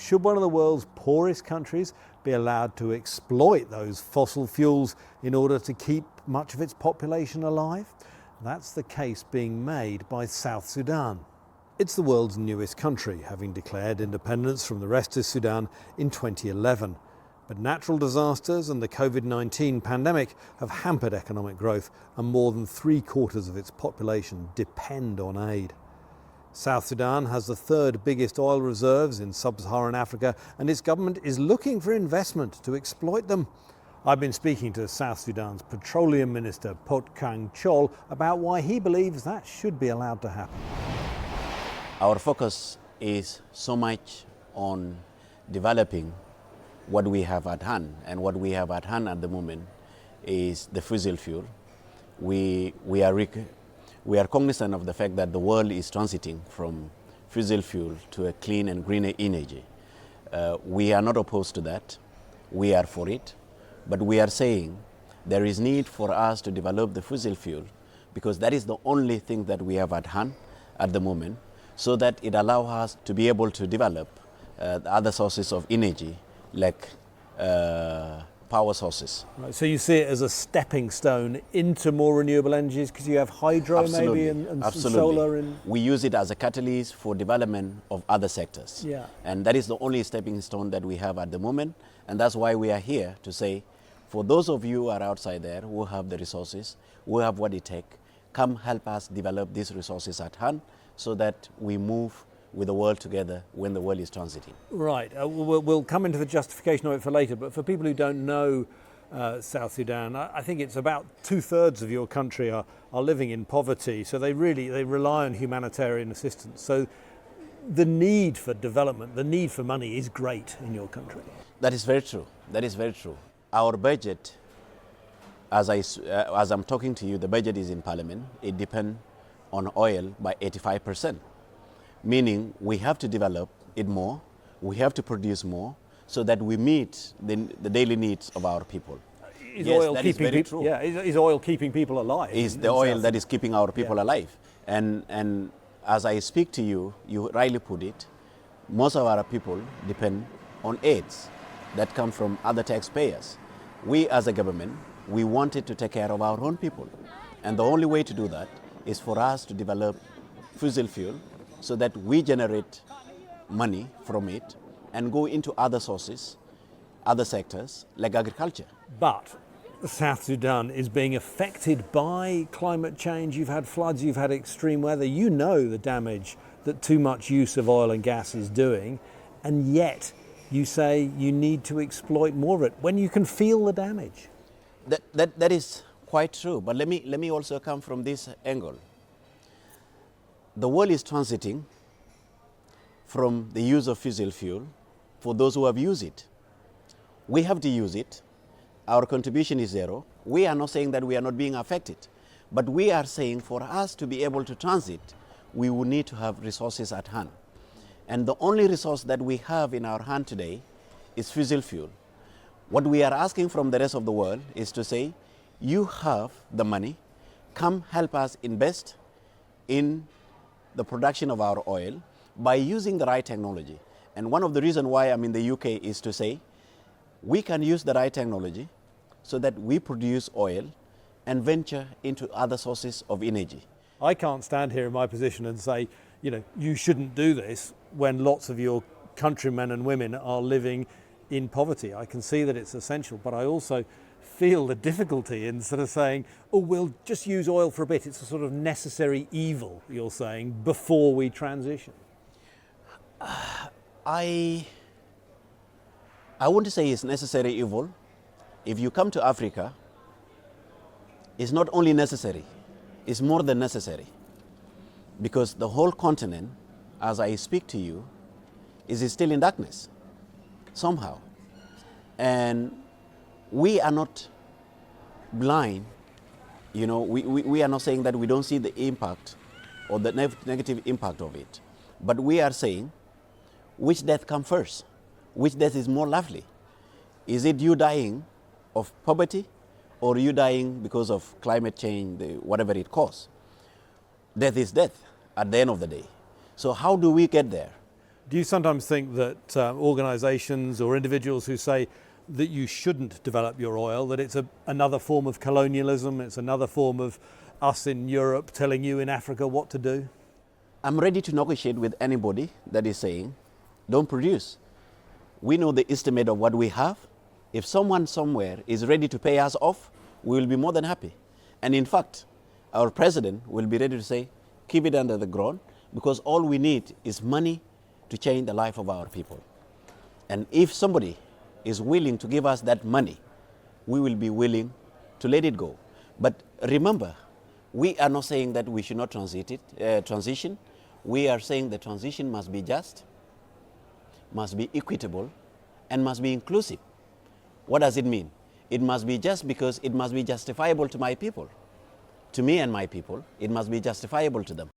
Should one of the world's poorest countries be allowed to exploit those fossil fuels in order to keep much of its population alive? That's the case being made by South Sudan. It's the world's newest country, having declared independence from the rest of Sudan in 2011. But natural disasters and the COVID-19 pandemic have hampered economic growth, and more than 3/4 of its population depend on aid. South Sudan has the third biggest oil reserves in sub-Saharan Africa, and its government is looking for investment to exploit them. I've been speaking to South Sudan's Petroleum Minister Pot Kang Chol about why he believes that should be allowed to happen. Our focus is so much on developing what we have at hand, and what we have at hand at the moment is the fossil fuel. We are cognizant of the fact that the world is transiting from fossil fuel to a clean and greener energy. We are not opposed to that. We are for it. But we are saying there is need for us to develop the fossil fuel, because that is the only thing that we have at hand at the moment, so that it allows us to be able to develop other sources of energy, like power sources. Right, so you see it as a stepping stone into more renewable energies, because you have hydro Absolutely. maybe and Absolutely. solar. We use it as a catalyst for development of other sectors. Yeah. And that is the only stepping stone that we have at the moment. And that's why we are here to say, for those of you who are outside there who have the resources, who have what it takes, come help us develop these resources at hand, so that we move with the world together when the world is transiting. Right, we'll come into the justification of it for later, but for people who don't know South Sudan, I think it's about 2/3 of your country are living in poverty, so they rely on humanitarian assistance. So the need for development, the need for money is great in your country. That is very true. That is very true. Our budget, as I'm talking to you, the budget is in Parliament. It depends on oil by 85%. Meaning we have to develop it more, we have to produce more, so that we meet the daily needs of our people. Is Yes, oil that is keeping very people? true. Yeah, is oil keeping people alive? It's in the oil South that is keeping our people Yeah. alive. And as I speak to you, you rightly put it, most of our people depend on aids that come from other taxpayers. We as a government, we wanted to take care of our own people. And the only way to do that is for us to develop fossil fuel, so that we generate money from it and go into other sources, other sectors like agriculture. But South Sudan is being affected by climate change. You've had floods, you've had extreme weather. You know the damage that too much use of oil and gas is doing, and yet you say you need to exploit more of it when you can feel the damage. That is quite true, but let me also come from this angle. The world is transiting from the use of fossil fuel for those who have used it. We have to use it. Our contribution is zero. We are not saying that we are not being affected, but we are saying for us to be able to transit, we will need to have resources at hand. And the only resource that we have in our hand today is fossil fuel. What we are asking from the rest of the world is to say, you have the money, come help us invest in the production of our oil by using the right technology. And one of the reasons why I'm in the UK is to say, we can use the right technology so that we produce oil and venture into other sources of energy. I can't stand here in my position and say, you shouldn't do this when lots of your countrymen and women are living in poverty. I can see that it's essential, but I also feel the difficulty in sort of saying, we'll just use oil for a bit. It's a sort of necessary evil, you're saying, before we transition. I wouldn't say it's necessary evil. If you come to Africa, it's not only necessary, it's more than necessary. Because the whole continent, as I speak to you, is still in darkness, somehow. And we are not blind, we are not saying that we don't see the impact or the negative impact of it. But we are saying, which death comes first? Which death is more lovely? Is it you dying of poverty, or you dying because of climate change, whatever it causes? Death is death at the end of the day. So how do we get there? Do you sometimes think that organisations or individuals who say that you shouldn't develop your oil, that it's another form of colonialism, it's another form of us in Europe telling you in Africa what to do? I'm ready to negotiate with anybody that is saying, don't produce. We know the estimate of what we have. If someone somewhere is ready to pay us off, we will be more than happy. And in fact, our president will be ready to say, keep it under the ground, because all we need is money to change the life of our people. And if somebody is willing to give us that money, we will be willing to let it go. But remember, we are not saying that we should not transition. We are saying the transition must be just, must be equitable, and must be inclusive. What does it mean? It must be just because it must be justifiable to my people. To me and my people, it must be justifiable to them.